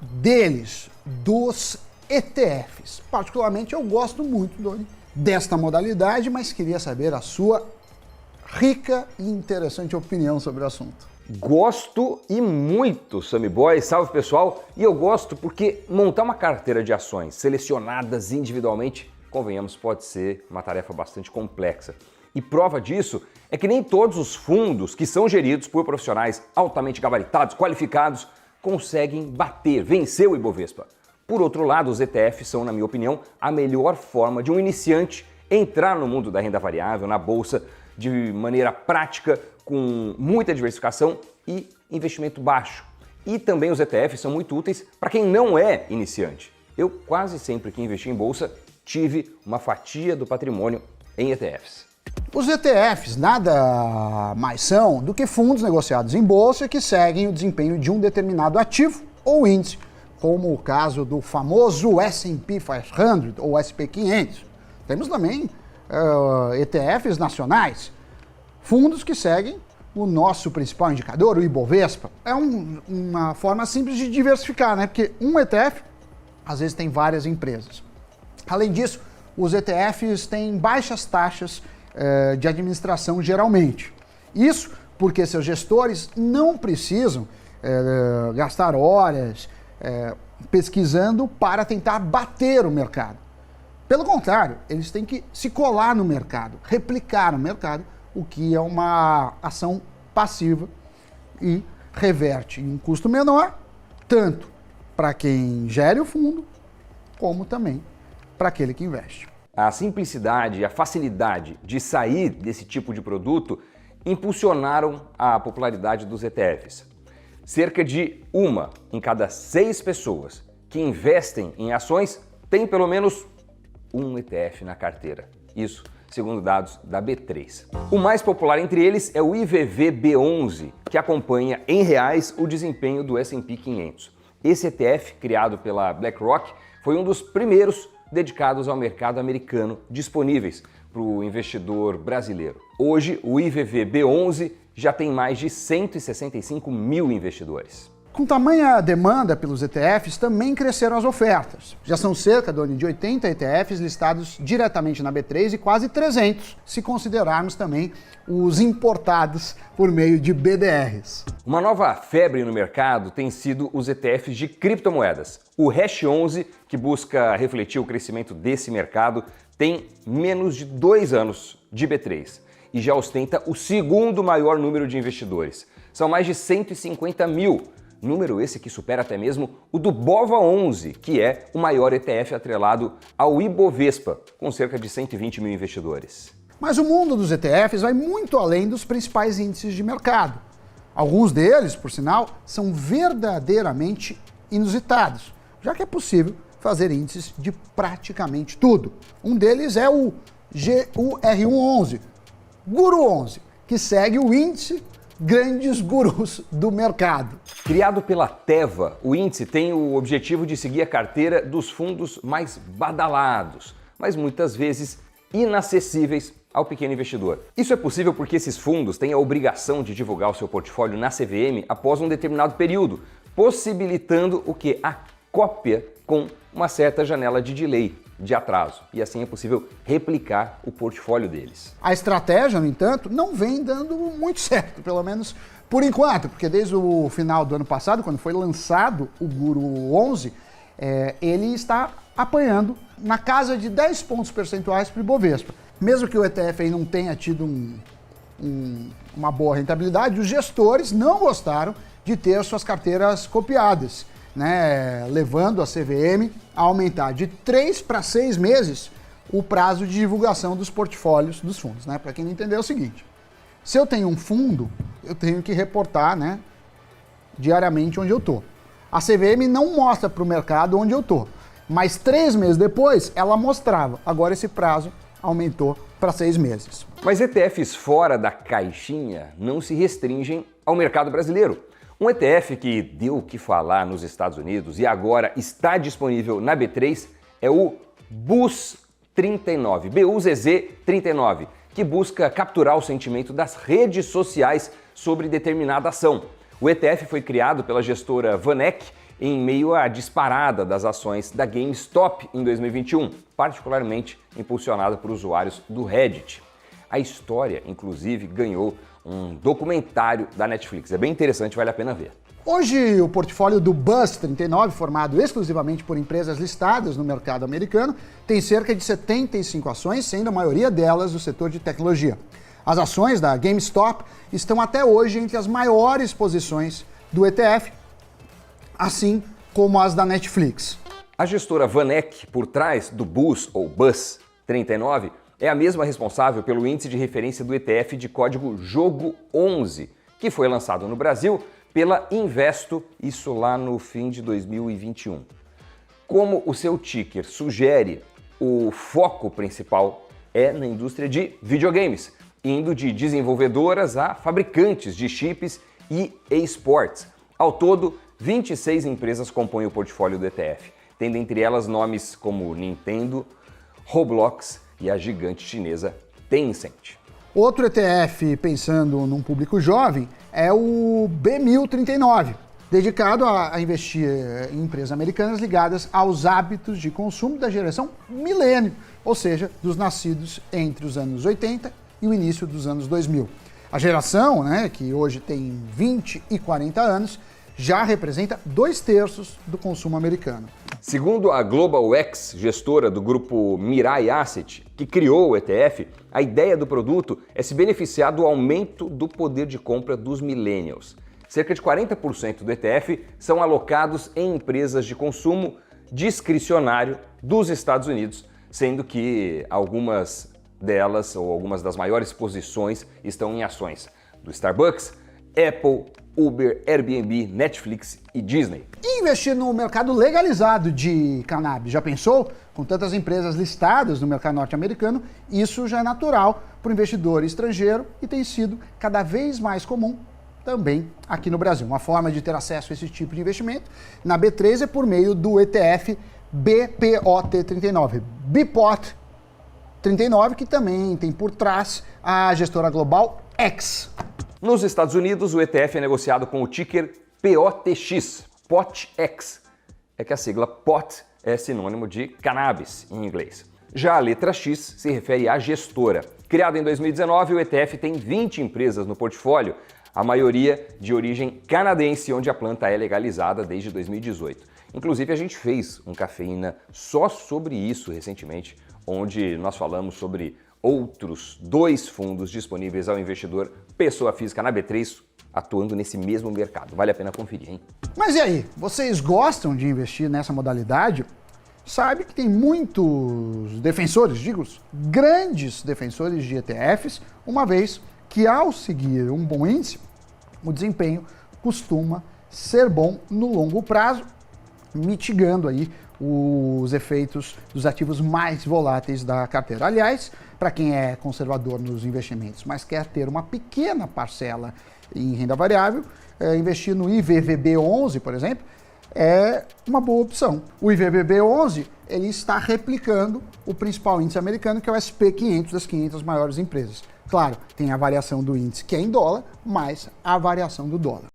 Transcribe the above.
deles, dos ETFs. Particularmente eu gosto muito, Doni, desta modalidade, mas queria saber a sua rica e interessante opinião sobre o assunto. Gosto e muito, Sammy Boy. Salve, pessoal! E eu gosto porque montar uma carteira de ações selecionadas individualmente, convenhamos, pode ser uma tarefa bastante complexa. E prova disso é que nem todos os fundos que são geridos por profissionais altamente gabaritados, qualificados, conseguem vencer o Ibovespa. Por outro lado, os ETFs são, na minha opinião, a melhor forma de um iniciante entrar no mundo da renda variável, na bolsa, de maneira prática, com muita diversificação e investimento baixo. E também os ETFs são muito úteis para quem não é iniciante. Eu quase sempre que investi em bolsa tive uma fatia do patrimônio em ETFs. Os ETFs nada mais são do que fundos negociados em bolsa que seguem o desempenho de um determinado ativo ou índice, como o caso do famoso S&P 500 ou SP 500. Temos também ETFs nacionais, fundos que seguem o nosso principal indicador, o Ibovespa. É uma forma simples de diversificar, né? Porque um ETF, às vezes, tem várias empresas. Além disso, os ETFs têm baixas taxas de administração geralmente. Isso porque seus gestores não precisam gastar horas pesquisando para tentar bater o mercado. Pelo contrário, eles têm que se colar no mercado, replicar o mercado, o que é uma ação passiva e reverte em um custo menor, tanto para quem gere o fundo, como também para aquele que investe. A simplicidade e a facilidade de sair desse tipo de produto impulsionaram a popularidade dos ETFs. Cerca de 1 em cada 6 pessoas que investem em ações tem pelo menos um ETF na carteira. Isso segundo dados da B3. O mais popular entre eles é o IVVB11, que acompanha em reais o desempenho do S&P 500. Esse ETF, criado pela BlackRock, foi um dos primeiros dedicados ao mercado americano disponíveis para o investidor brasileiro. Hoje, o IVVB11 já tem mais de 165 mil investidores. Com tamanha demanda pelos ETFs, também cresceram as ofertas. Já são cerca de 80 ETFs listados diretamente na B3 e quase 300, se considerarmos também os importados por meio de BDRs. Uma nova febre no mercado tem sido os ETFs de criptomoedas. O Hash 11, que busca refletir o crescimento desse mercado, tem menos de 2 anos de B3 e já ostenta o segundo maior número de investidores. São mais de 150 mil. Número esse que supera até mesmo o do BOVA11, que é o maior ETF atrelado ao Ibovespa, com cerca de 120 mil investidores. Mas o mundo dos ETFs vai muito além dos principais índices de mercado. Alguns deles, por sinal, são verdadeiramente inusitados, já que é possível fazer índices de praticamente tudo. Um deles é o GUR11, Guru 11, que segue o índice Grandes Gurus do Mercado. Criado pela Teva, o índice tem o objetivo de seguir a carteira dos fundos mais badalados, mas muitas vezes inacessíveis ao pequeno investidor. Isso é possível porque esses fundos têm a obrigação de divulgar o seu portfólio na CVM após um determinado período, possibilitando o que? A cópia com uma certa janela de delay, de atraso, e assim é possível replicar o portfólio deles. A estratégia, no entanto, não vem dando muito certo, pelo menos por enquanto, porque desde o final do ano passado, quando foi lançado o Guru 11, ele está apanhando na casa de 10 pontos percentuais para o Ibovespa. Mesmo que o ETF aí não tenha tido uma boa rentabilidade, os gestores não gostaram de ter suas carteiras copiadas, né, levando a CVM a aumentar de 3 para 6 meses o prazo de divulgação dos portfólios dos fundos. Né? Para quem não entendeu, é o seguinte: se eu tenho um fundo, eu tenho que reportar, né, diariamente onde eu estou. A CVM não mostra para o mercado onde eu estou, mas 3 meses depois ela mostrava. Agora esse prazo aumentou para 6 meses. Mas ETFs fora da caixinha não se restringem ao mercado brasileiro. Um ETF que deu o que falar nos Estados Unidos e agora está disponível na B3 é o BUZZ39, BUZZ39, que busca capturar o sentimento das redes sociais sobre determinada ação. O ETF foi criado pela gestora VanEck em meio à disparada das ações da GameStop em 2021, particularmente impulsionada por usuários do Reddit. A história, inclusive, ganhou um documentário da Netflix. É bem interessante, vale a pena ver. Hoje, o portfólio do Buzz39, formado exclusivamente por empresas listadas no mercado americano, tem cerca de 75 ações, sendo a maioria delas do setor de tecnologia. As ações da GameStop estão até hoje entre as maiores posições do ETF, assim como as da Netflix. A gestora VanEck, por trás do Buzz ou Buzz 39, é a mesma responsável pelo índice de referência do ETF de código Jogo 11, que foi lançado no Brasil pela Investo, isso lá no fim de 2021. Como o seu ticker sugere, o foco principal é na indústria de videogames, indo de desenvolvedoras a fabricantes de chips e esportes. Ao todo, 26 empresas compõem o portfólio do ETF, tendo entre elas nomes como Nintendo, Roblox e a gigante chinesa Tencent. Outro ETF pensando num público jovem é o B1039, dedicado a investir em empresas americanas ligadas aos hábitos de consumo da geração milênio, ou seja, dos nascidos entre os anos 80 e o início dos anos 2000. A geração, que hoje tem 20 e 40 anos, já representa 2/3 do consumo americano. Segundo a Global X, gestora do grupo Mirai Asset, que criou o ETF, a ideia do produto é se beneficiar do aumento do poder de compra dos millennials. Cerca de 40% do ETF são alocados em empresas de consumo discricionário dos Estados Unidos, sendo que algumas delas, ou algumas das maiores posições, estão em ações do Starbucks, Apple, Uber, Airbnb, Netflix e Disney. E investir no mercado legalizado de cannabis, já pensou? Com tantas empresas listadas no mercado norte-americano, isso já é natural para o investidor estrangeiro e tem sido cada vez mais comum também aqui no Brasil. Uma forma de ter acesso a esse tipo de investimento na B3 é por meio do ETF BPOT39, BPOT 39, que também tem por trás a gestora global X. Nos Estados Unidos, o ETF é negociado com o ticker POTX, POTX. É que a sigla POT é sinônimo de cannabis em inglês. Já a letra X se refere à gestora. Criado em 2019, o ETF tem 20 empresas no portfólio, a maioria de origem canadense, onde a planta é legalizada desde 2018. Inclusive, a gente fez um Cafeína só sobre isso recentemente, onde nós falamos sobre outros 2 fundos disponíveis ao investidor pessoa física na B3, atuando nesse mesmo mercado. Vale a pena conferir, hein? Mas e aí, vocês gostam de investir nessa modalidade? Sabe que tem muitos defensores, grandes defensores de ETFs, uma vez que ao seguir um bom índice, o desempenho costuma ser bom no longo prazo, mitigando aí os efeitos dos ativos mais voláteis da carteira. Aliás, para quem é conservador nos investimentos, mas quer ter uma pequena parcela em renda variável, investir no IVVB11, por exemplo, é uma boa opção. O IVVB11 ele está replicando o principal índice americano, que é o SP500 das 500 maiores empresas. Claro, tem a variação do índice que é em dólar, mais a variação do dólar.